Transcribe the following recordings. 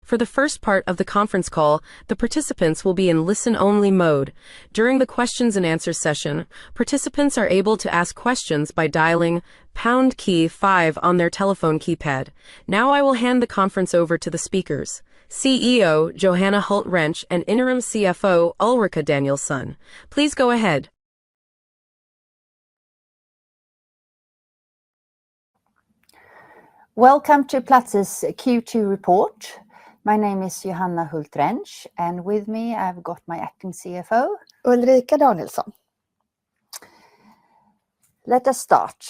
For the first part of the conference call, the participants will be in listen-only mode. During the questions and answers session, participants are able to ask questions by dialing pound key 5 on their telephone keypad. Now I will hand the conference over to the speakers. CEO Johanna Hultrench and Interim CFO Ulrike Danielson. Please go ahead. Welcome to Platzer's Q2 report. My name is Johanna Hultrench, and with me I've got my acting CFO, Ulrike Danielson. Let us start.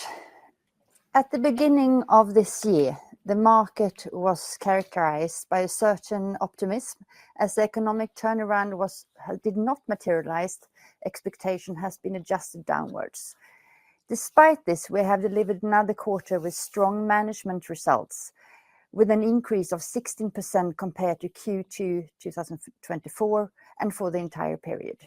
At the beginning of this year, the market was characterized by a certain optimism as the economic turnaround did not materialize. Expectation has been adjusted downwards. Despite this, we have delivered another quarter with strong management results, with an increase of 16% compared to Q2 2024 and for the entire period.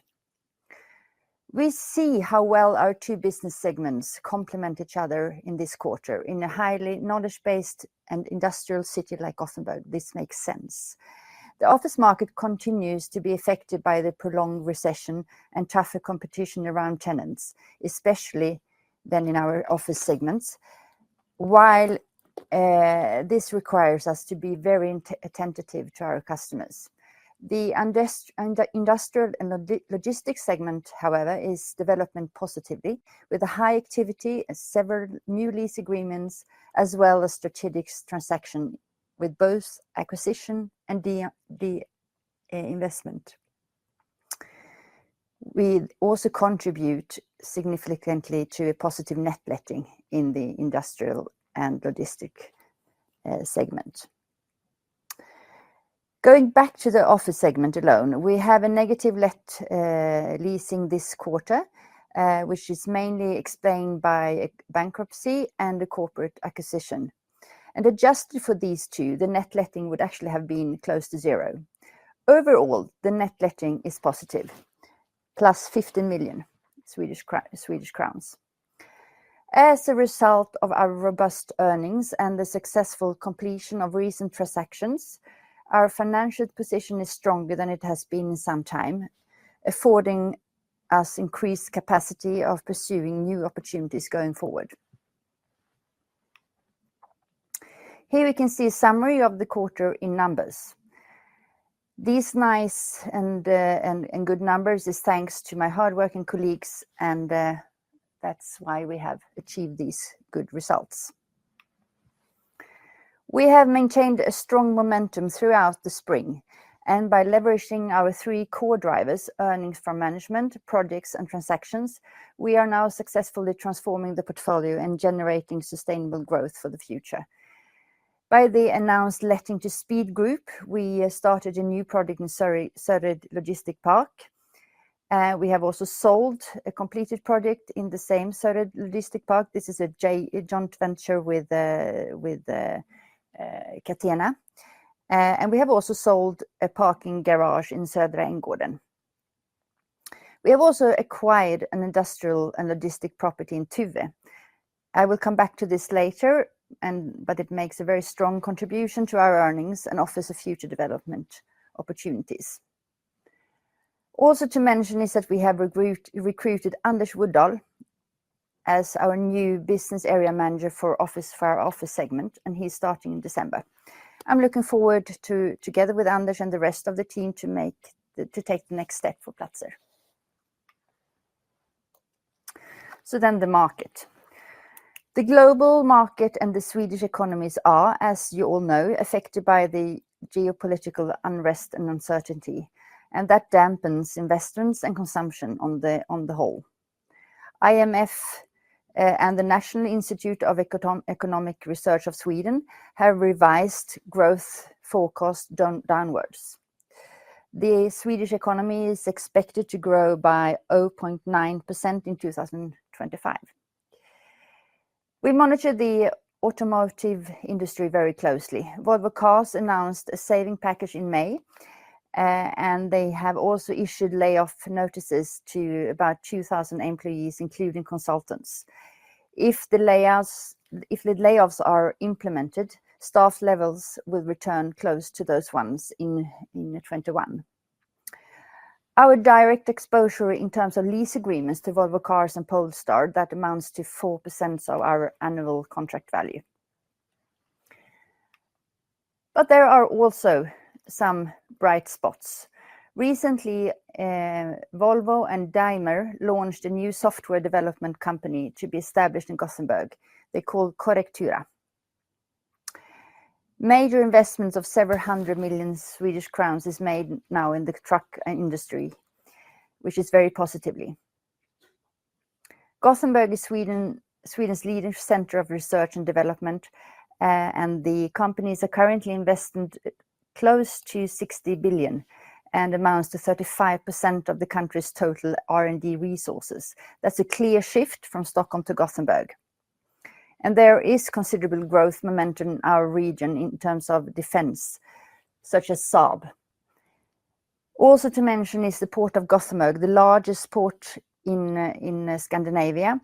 We see how well our two business segments complement each other in this quarter. In a highly knowledge-based and industrial city like Gothenburg, this makes sense. The office market continues to be affected by the prolonged recession and tougher competition around tenants, especially than in our office segments, while this requires us to be very attentive to our customers. The industrial and logistics segment, however, is developing positively with a high activity and several new lease agreements, as well as strategic transaction with both acquisition and the investment. We also contribute significantly to a positive net letting in the industrial and logistic segment. Going back to the office segment alone, we have a negative leasing this quarter, which is mainly explained by a bankruptcy and a corporate acquisition. And adjusted for these two, the net letting would actually have been close to zero. Overall, the net letting is positive, plus 15 million Swedish crowns. As a result of our robust earnings and the successful completion of recent transactions, our financial position is stronger than it has been in some time, affording us increased capacity of pursuing new opportunities going forward. Here we can see a summary of the quarter in numbers. These nice and good numbers is thanks to my hardworking colleagues, and that's why we have achieved these good results. We have maintained a strong momentum throughout the spring, and by leveraging our three core drivers, earnings from management, projects, and transactions, we are now successfully transforming the portfolio and generating sustainable growth for the future. By the announced letting to Speed Group, we started a new project in Sörred Logistic Park. We have also sold a completed project in the same Sörred Logistic Park. This is a joint venture with Catena. And we have also sold a parking garage in Södra Änggården. We have also acquired an industrial and logistic property in Tuve. I will come back to this later, but it makes a very strong contribution to our earnings and offers a future development opportunities. Also to mention is that we have recruited Anders Woodall as our new business area manager for our office segment, and he's starting in December. I'm looking forward to, together with Anders and the rest of the team, to take the next step for Platzer. So then the market. The global market and the Swedish economies are, as you all know, affected by the geopolitical unrest and uncertainty, and that dampens investments and consumption on the whole. IMF and the National Institute of Economic Research of Sweden have revised growth forecast downwards. The Swedish economy is expected to grow by 0.9% in 2025. We monitor the automotive industry very closely. Volvo Cars announced a saving package in May, and they have also issued layoff notices to about 2,000 employees, including consultants. If the layoffs are implemented, staff levels will return close to those ones in 2021. Our direct exposure in terms of lease agreements to Volvo Cars and Polestar, that amounts to 4% of our annual contract value. But there are also some bright spots. Recently, Volvo and Daimler launched a new software development company to be established in Gothenburg. They call Correctura. Major investments of several 100 million Swedish crowns is made now in the truck industry, which is very positively. Gothenburg is Sweden's leading center of research and development, and the companies are currently invested close to 60 billion and amounts to 35% of the country's total R&D resources. That's a clear shift from Stockholm to Gothenburg. And there is considerable growth momentum in our region in terms of defense, such as Saab. Also to mention is the port of Gothenburg, the largest port in Scandinavia,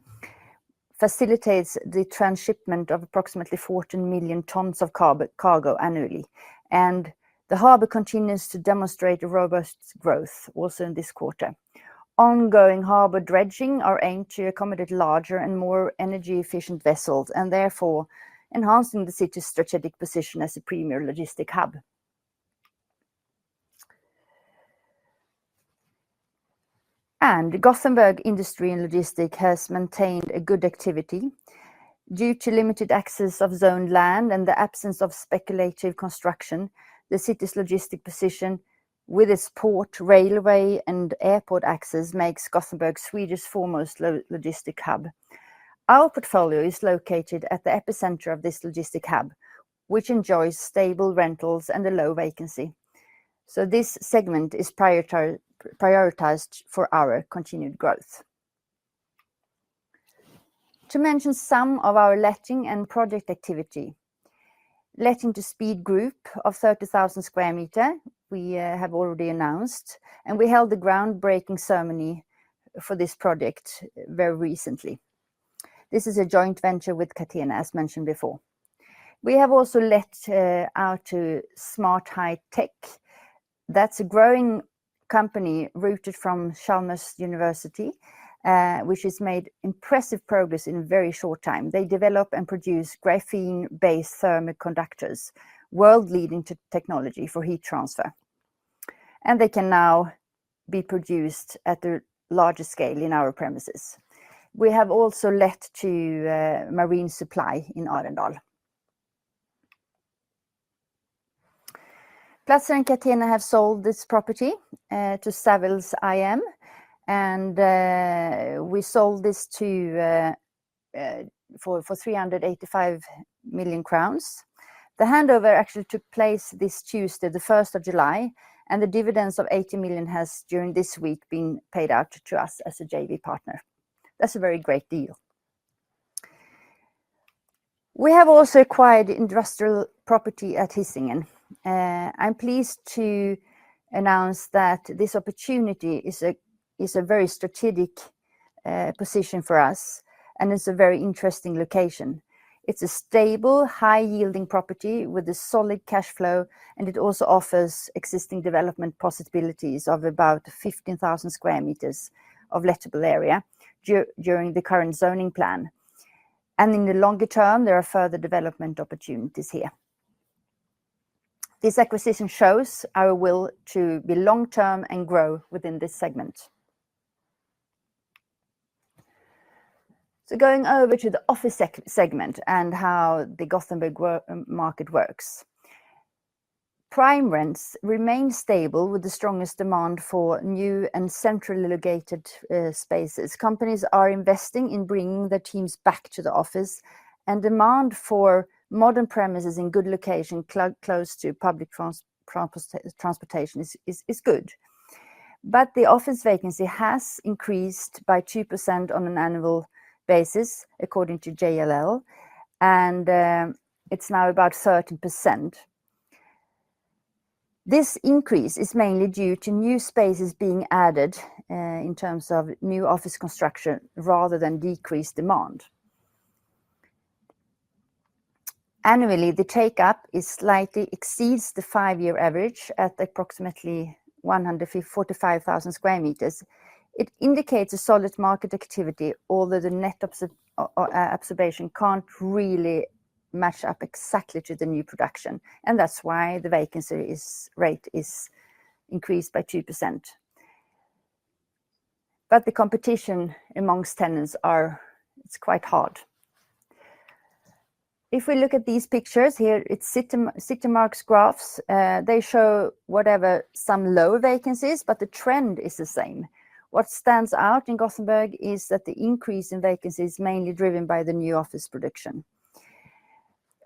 facilitates the transshipment of approximately 14 million tons of cargo annually. And the harbour continues to demonstrate a robust growth also in this quarter. Ongoing harbour dredging are aimed to accommodate larger and more energy efficient vessels, and therefore enhancing the city's strategic position as a premier logistic hub. And Gothenburg Industry and Logistics has maintained a good activity. Due to limited access of zoned land and the absence of speculative construction, the city's logistic position with its port, railway and airport access makes Gothenburg Sweden's foremost logistic hub. Our portfolio is located at the epicenter of this logistic hub, which enjoys stable rentals and a low vacancy. So this segment is prioritized for our continued growth. To mention some of our letting and project activity. Letting to Speed Group of 30,000 square meter, we have already announced, and we held the groundbreaking ceremony for this project very recently. This is a joint venture with Catena, as mentioned before. We have also let out to Smart High Tech. That's a growing company rooted from Chalmers University, which has made impressive progress in a very short time. They develop and produce graphene-based thermal conductors, world-leading technology for heat transfer. And they can now be produced at a larger scale in our premises. We have also let to Marine Supply in Arendal. Platzer and Catena have sold this property to Savills IM, and we sold this for 385 million crowns. The handover actually took place this Tuesday, the 1st of July, and the dividends of 80 million has during this week been paid out to us as a JV partner. That's a very great deal. We have also acquired industrial property at Hisingen. I'm pleased to announce that this opportunity is a very strategic position for us, and it's a very interesting location. It's a stable, high-yielding property with a solid cash flow, and it also offers existing development possibilities of about 15,000 square meters of lettable area during the current zoning plan. And in the longer term, there are further development opportunities here. This acquisition shows our will to be long-term and grow within this segment. So going over to the office segment and how the Gothenburg market works. Prime rents remain stable with the strongest demand for new and centrally located spaces. Companies are investing in bringing their teams back to the office, and demand for modern premises in good location close to public transportation is good. But the office vacancy has increased by 2% on an annual basis, according to JLL, and it's now about 13%. This increase is mainly due to new spaces being added in terms of new office construction rather than decreased demand. Annually, the take-up slightly exceeds the 5-year average at approximately 145,000 square meters. It indicates a solid market activity, although the net absorption can't really match up exactly to the new production, and that's why the vacancy rate is increased by 2%. But the competition amongst tenants it's quite hard. If we look at these pictures here, it's Citymark's graphs. They show some low vacancies, but the trend is the same. What stands out in Gothenburg is that the increase in vacancy is mainly driven by the new office production.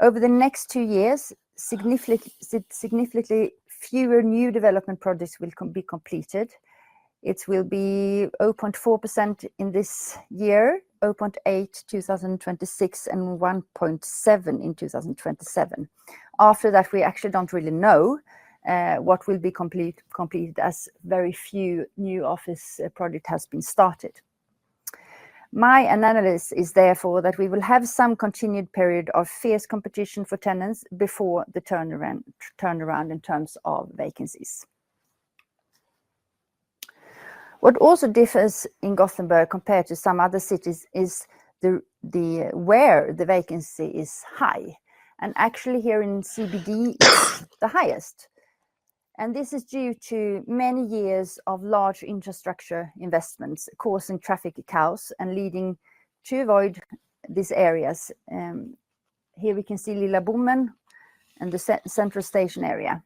Over the next 2 years, significantly fewer new development projects will be completed. It will be 0.4% in this year, 0.8 2026, and 1.7 in 2027. After that, we actually don't really know what will be completed, as very few new office project has been started. My analysis is therefore that we will have some continued period of fierce competition for tenants before the turnaround in terms of vacancies. What also differs in Gothenburg compared to some other cities is where the vacancy is high. And actually here in CBD, it's the highest. And this is due to many years of large infrastructure investments causing traffic chaos and leading to avoid these areas. Here we can see Lilla Bommen and the central station area.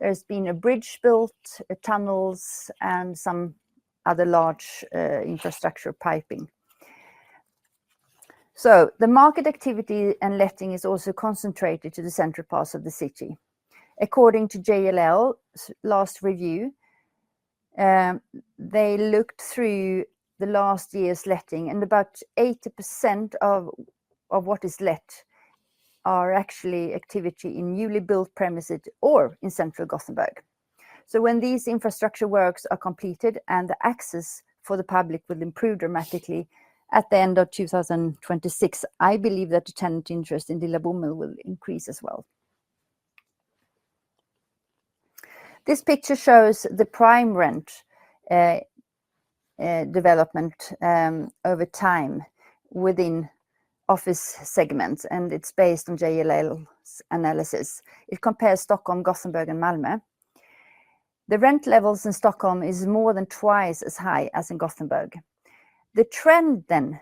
There's been a bridge built, tunnels, and some other large infrastructure piping. So the market activity and letting is also concentrated to the central parts of the city. According to JLL's last review, they looked through the last year's letting, and about 80% of what is let are actually activity in newly built premises or in central Gothenburg. So when these infrastructure works are completed and the access for the public will improve dramatically at the end of 2026, I believe that the tenant interest in Lilla Bommen will increase as well. This picture shows the prime rent development over time within office segments, and it's based on JLL's analysis. It compares Stockholm, Gothenburg, and Malmö. The rent levels in Stockholm is more than twice as high as in Gothenburg. The trend then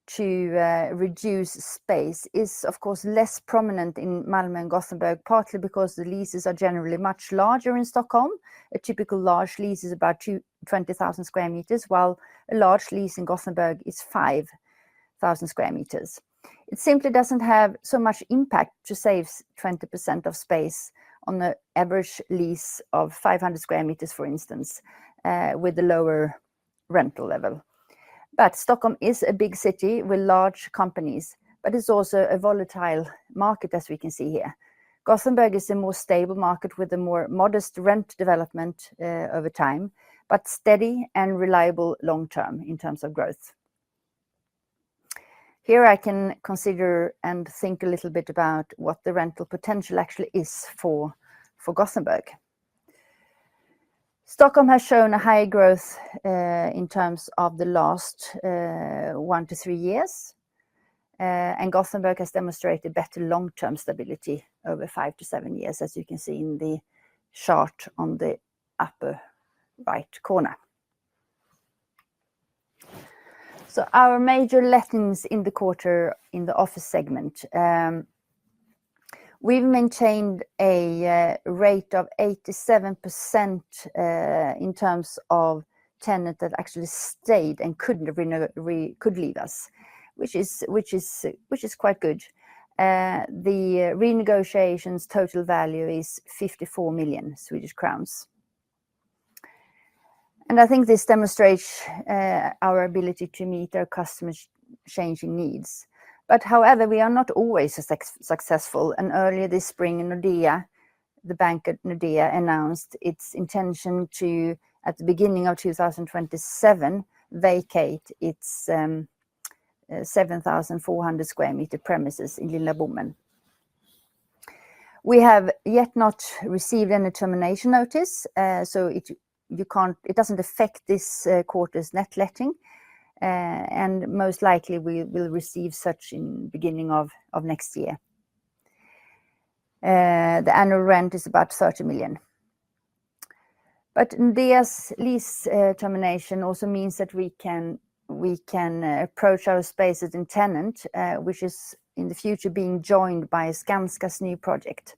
to reduce space is of course less prominent in Malmö and Gothenburg, partly because the leases are generally much larger in Stockholm. A typical large lease is about 20,000 square meters, while a large lease in Gothenburg is 5,000 square meters. It simply doesn't have so much impact to save 20% of space on the average lease of 500 square meters, for instance, with the lower rental level. But Stockholm is a big city with large companies, but it's also a volatile market, as we can see here. Gothenburg is a more stable market with a more modest rent development over time, but steady and reliable long-term in terms of growth. Here I can consider and think a little bit about what the rental potential actually is for Gothenburg. Stockholm has shown a high growth in terms of the last 1 to 3 years, and Gothenburg has demonstrated better long-term stability over 5 to 7 years, as you can see in the chart on the upper right corner. So our major lettings in the quarter in the office segment. We've maintained a rate of 87% in terms of tenant that actually stayed and could leave us, which is quite good. The renegotiations total value is 54 million Swedish crowns. And I think this demonstrates our ability to meet our customers' changing needs. But however, we are not always successful. And earlier this spring, Nordea, the bank at Nordea, announced its intention to, at the beginning of 2027, vacate its 7,400 square meter premises in Lilla Bommen. We have yet not received any termination notice, so it doesn't affect this quarter's net letting, and most likely we will receive such in beginning of next year. The annual rent is about 30 million. But Nordea's lease termination also means that we can approach our spaces in Tenant, which is in the future being joined by Skanska's new project.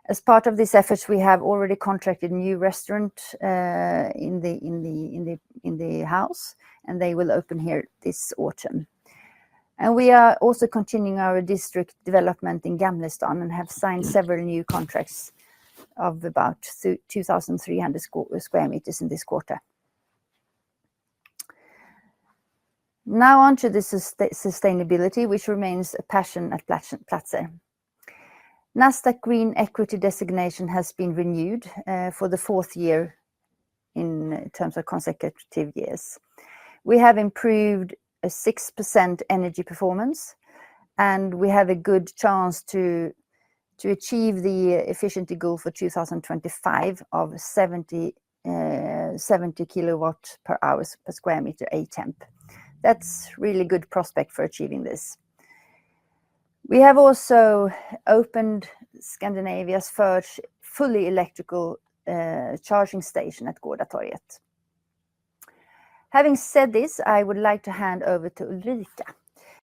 As part of this effort, we have already contracted a new restaurant in the house, and they will open here this autumn. And we are also continuing our district development in Gamlestan and have signed several new contracts of about 2,300 square meters in this quarter. Now on to the sustainability, which remains a passion at Platzer. Nasdaq Green Equity designation has been renewed for the fourth year in terms of consecutive years. We have improved a 6% energy performance, and we have a good chance to achieve the efficiency goal for 2025 of 70 kilowatt per hour per square meter A-temp. That's really good prospect for achieving this. We have also opened Scandinavia's first fully electrical charging station at Gårdatorget. Having said this, I would like to hand over to Ulrike.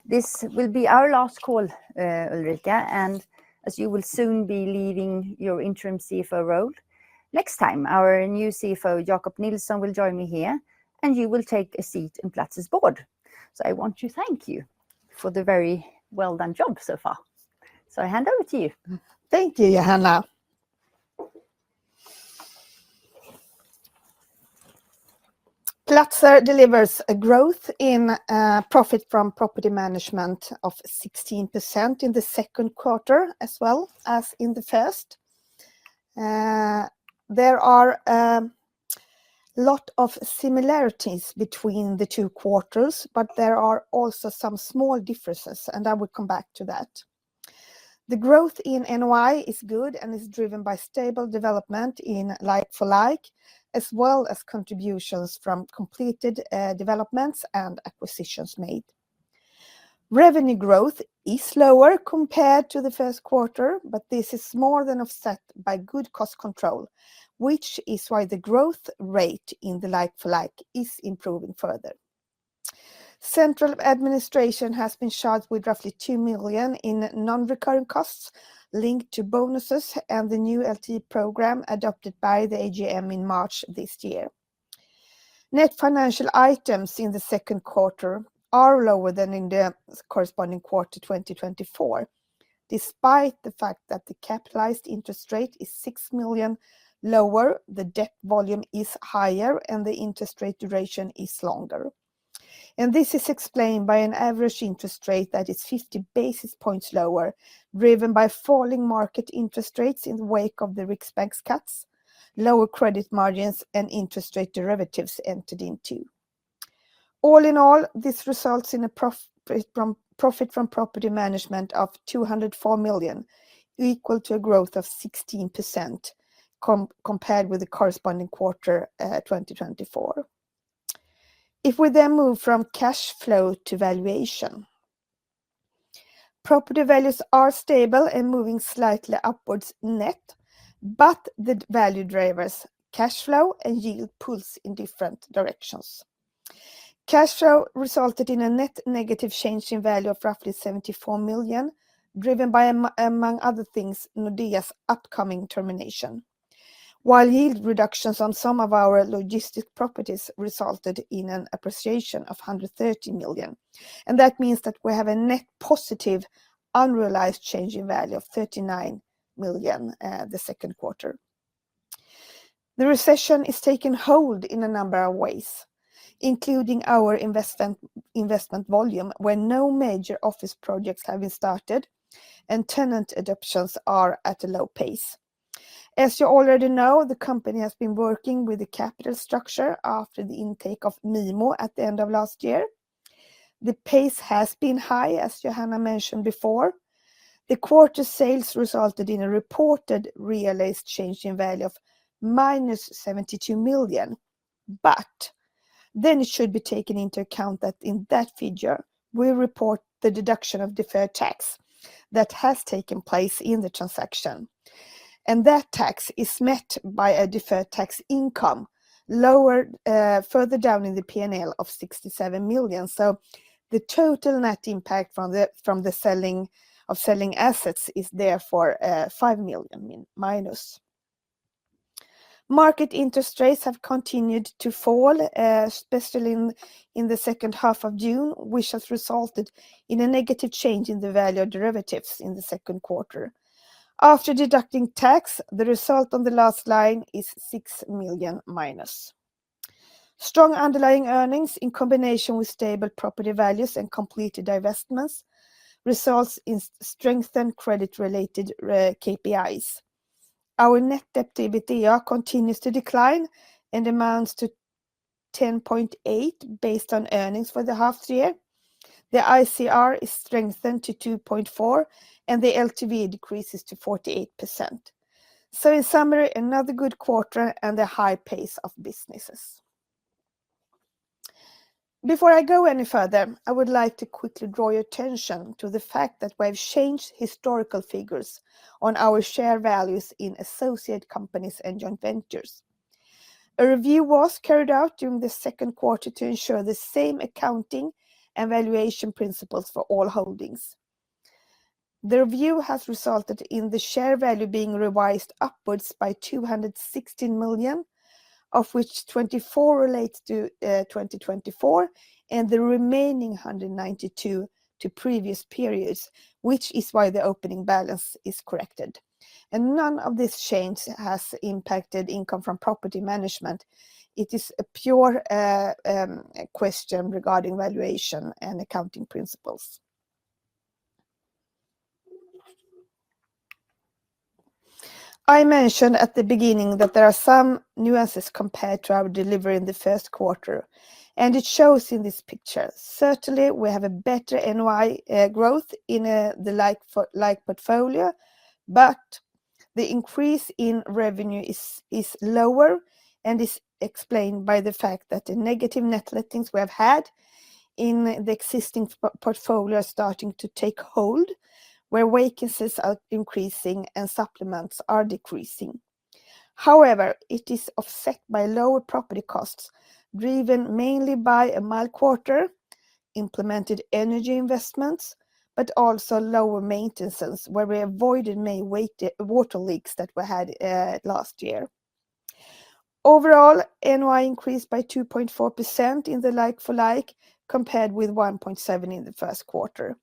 This will be our last call, Ulrike, and as you will soon be leaving your interim CFO role, next time our new CFO, Jakob Nilsson, will join me here, and you will take a seat in Platzer's board. So I want to thank you for the very well done job so far. So I hand over to you. Thank you, Johanna. Platzer delivers a growth in profit from property management of 16% in the second quarter as well as in the first. There are a lot of similarities between the two quarters, but there are also some small differences, and I will come back to that. The growth in NOI is good and is driven by stable development in like-for-like, as well as contributions from completed developments and acquisitions made. Revenue growth is lower compared to the first quarter, but this is more than offset by good cost control, which is why the growth rate in the like-for-like is improving further. Central administration has been charged with roughly 2 million in non-recurring costs linked to bonuses and the new LT program adopted by the AGM in March this year. Net financial items in the second quarter are lower than in the corresponding quarter 2024, despite the fact that the capitalized interest rate is 6 million lower, the debt volume is higher, and the interest rate duration is longer. And this is explained by an average interest rate that is 50 basis points lower, driven by falling market interest rates in the wake of the Riksbank's cuts, lower credit margins, and interest rate derivatives entered into. All in all, this results in a profit from property management of 204 million, equal to a growth of 16% compared with the corresponding quarter 2024. If we then move from cash flow to valuation, property values are stable and moving slightly upwards net, but the value drivers, cash flow and yield, pulls in different directions. Cash flow resulted in a net negative change in value of roughly 74 million, driven by, among other things, Nordea's upcoming termination, while yield reductions on some of our logistic properties resulted in an appreciation of 130 million. And that means that we have a net positive unrealized change in value of 39 million the second quarter. The recession is taking hold in a number of ways, including our investment volume, where no major office projects have been started and tenant adoptions are at a low pace. As you already know, the company has been working with the capital structure after the intake of MIMO at the end of last year. The pace has been high, as Johanna mentioned before. The quarter sales resulted in a reported realized change in value of minus 72 million. But then it should be taken into account that in that figure, we report the deduction of deferred tax that has taken place in the transaction. And that tax is met by a deferred tax income lowered further down in the P&L of 67 million. So the total net impact from the selling assets is therefore 5 million minus. Market interest rates have continued to fall, especially in the second half of June, which has resulted in a negative change in the value of derivatives in the second quarter. After deducting tax, the result on the last line is 6 million minus. Strong underlying earnings in combination with stable property values and completed divestments results in strengthened credit-related KPIs. Our net debt to EBITDA continues to decline and amounts to 10.8 based on earnings for the half year. The ICR is strengthened to 2.4 and the LTV decreases to 48%. So in summary, another good quarter and a high pace of businesses. Before I go any further, I would like to quickly draw your attention to the fact that we have changed historical figures on our share values in associate companies and joint ventures. A review was carried out during the second quarter to ensure the same accounting and valuation principles for all holdings. The review has resulted in the share value being revised upwards by 216 million, of which 24 relates to 2024 and the remaining 192 to previous periods, which is why the opening balance is corrected. And none of this change has impacted income from property management. It is a pure question regarding valuation and accounting principles. I mentioned at the beginning that there are some nuances compared to our delivery in the first quarter, and it shows in this picture. Certainly, we have a better NOI growth in the like portfolio, but the increase in revenue is lower and is explained by the fact that the negative net lettings we have had in the existing portfolio are starting to take hold, where vacancies are increasing and supplements are decreasing. However, it is offset by lower property costs, driven mainly by a mild quarter, implemented energy investments, but also lower maintenance, where we avoided May water leaks that we had last year. Overall, NOI increased by 2.4% in the like-for-like, compared with 1.7% in the first quarter.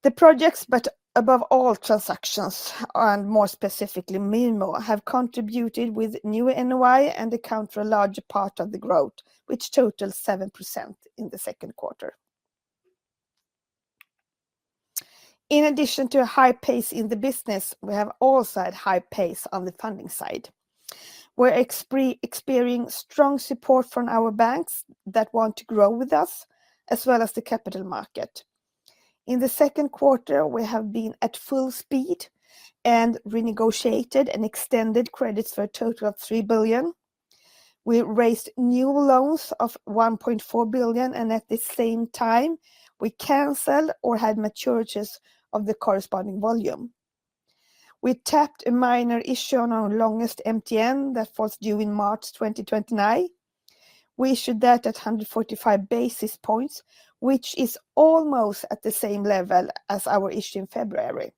The projects, but above all transactions, and more specifically Malmö, have contributed with new NOI and account for a larger part of the growth, which totals 7% in the second quarter. In addition to a high pace in the business, we have also had high pace on the funding side. We're experiencing strong support from our banks that want to grow with us, as well as the capital market. In the second quarter, we have been at full speed and renegotiated and extended credits for a total of 3 billion. We raised new loans of 1.4 billion, and at the same time, we canceled or had maturities of the corresponding volume. We tapped a minor issue on our longest MTN that falls due in March 2029. We issued that at 145 basis points, which is almost at the same level as our issue in February.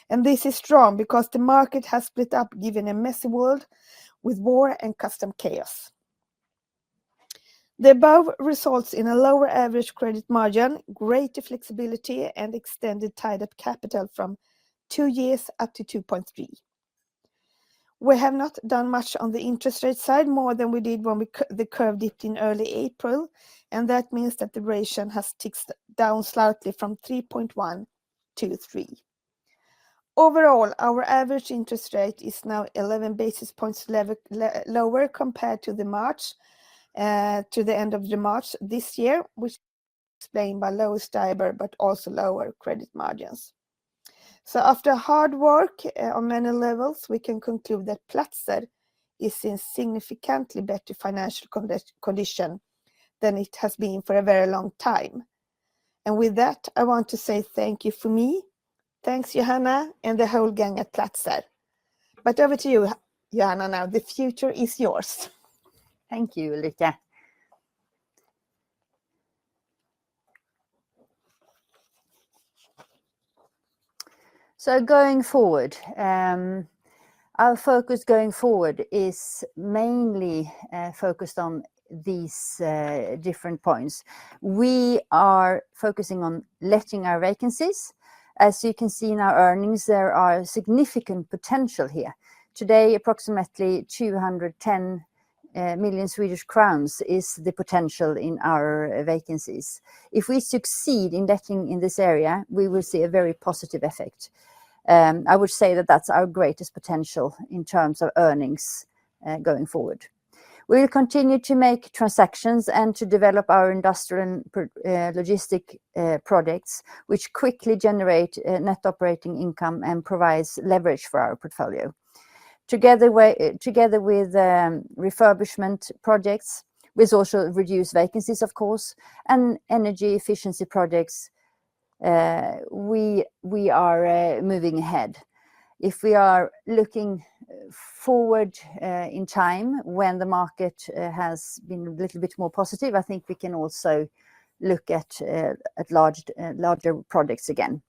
And this is strong because the market has split up given a messy world with war and custom chaos. The above results in a lower average credit margin, greater flexibility, and extended tied-up capital from 2 years up to 2.3. We have not done much on the interest rate side, more than we did when the curve dipped in early April, and that means that the ratio has ticked down slightly from 3.1 to 3. Overall, our average interest rate is now 11 basis points lower compared to the end of the March this year, which is explained by lower STIBOR but also lower credit margins. So after hard work on many levels, we can conclude that Platzer is in significantly better financial condition than it has been for a very long time. And with that, I want to say thank you for me. Thanks, Johanna, and the whole gang at Platzer. But over to you, Johanna, now. The future is yours. Thank you, Ulrike. So going forward, our focus going forward is mainly focused on these different points. We are focusing on letting our vacancies. As you can see in our earnings, there are significant potential here. Today, approximately 210 million Swedish crowns is the potential in our vacancies. If we succeed in letting in this area, we will see a very positive effect. I would say that that's our greatest potential in terms of earnings going forward. We will continue to make transactions and to develop our industrial and logistic projects, which quickly generate net operating income and provides leverage for our portfolio. Together with refurbishment projects, which also reduce vacancies, of course, and energy efficiency projects, we are moving ahead. If we are looking forward in time, when the market has been a little bit more positive, I think we can also look at larger projects again.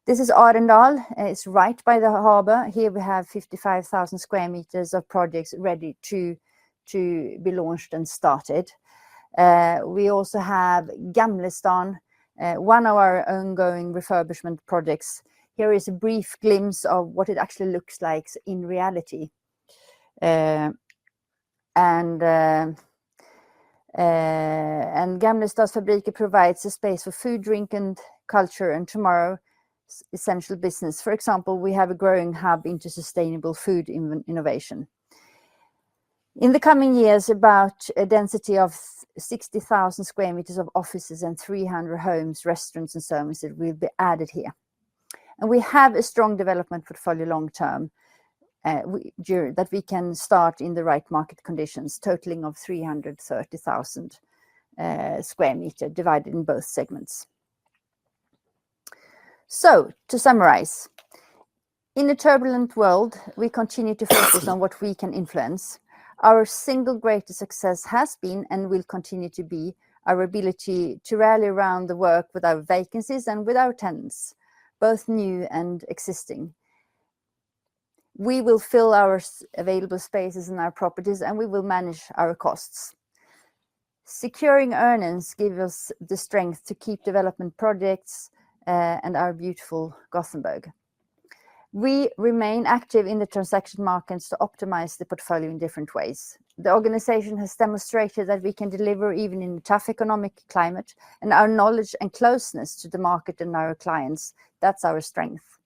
This is Arendal. It's right by the harbor. Here we have 55,000 square meters of projects ready to be launched and started. We also have Gamlestan, one of our ongoing refurbishment projects. Here is a brief glimpse of what it actually looks like in reality. And Gamlestan's Fabriker provides a space for food, drink, and culture, and tomorrow essential business. For example, we have a growing hub into sustainable food innovation. In the coming years, about a density of 60,000 square meters of offices and 300 homes, restaurants, and services will be added here. And we have a strong development portfolio long term that we can start in the right market conditions, totaling of 330,000 square meters divided in both segments. So, to summarize, in a turbulent world, we continue to focus on what we can influence. Our single greatest success has been and will continue to be our ability to rally around the work with our vacancies and with our tenants, both new and existing. We will fill our available spaces in our properties and we will manage our costs. Securing earnings gives us the strength to keep development projects and our beautiful Gothenburg. We remain active in the transaction markets to optimize the portfolio in different ways. The organization has demonstrated that we can deliver even in a tough economic climate, and our knowledge and closeness to the market and our clients, that's our strength.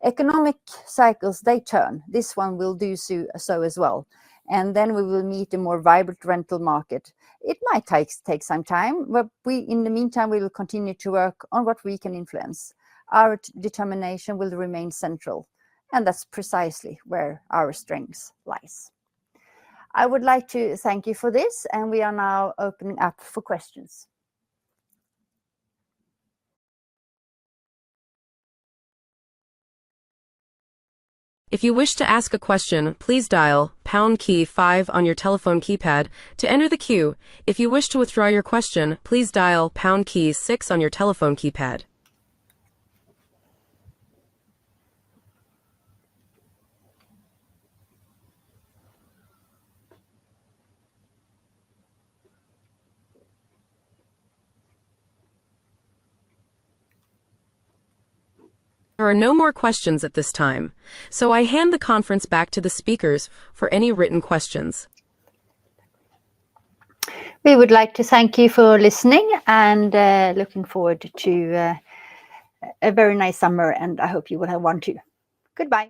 Economic cycles, they turn. This one will do so as well. And then we will meet a more vibrant rental market. It might take some time, but in the meantime, we will continue to work on what we can influence. Our determination will remain central, and that's precisely where our strength lies. I would like to thank you for this, and we are now opening up for questions. If you wish to ask a question, please dial #5 on your telephone keypad to enter the queue. If you wish to withdraw your question, please dial #6 on your telephone keypad. There are no more questions at this time, so I hand the conference back to the speakers for any written questions. We would like to thank you for listening and looking forward to a very nice summer, and I hope you will have one too. Goodbye.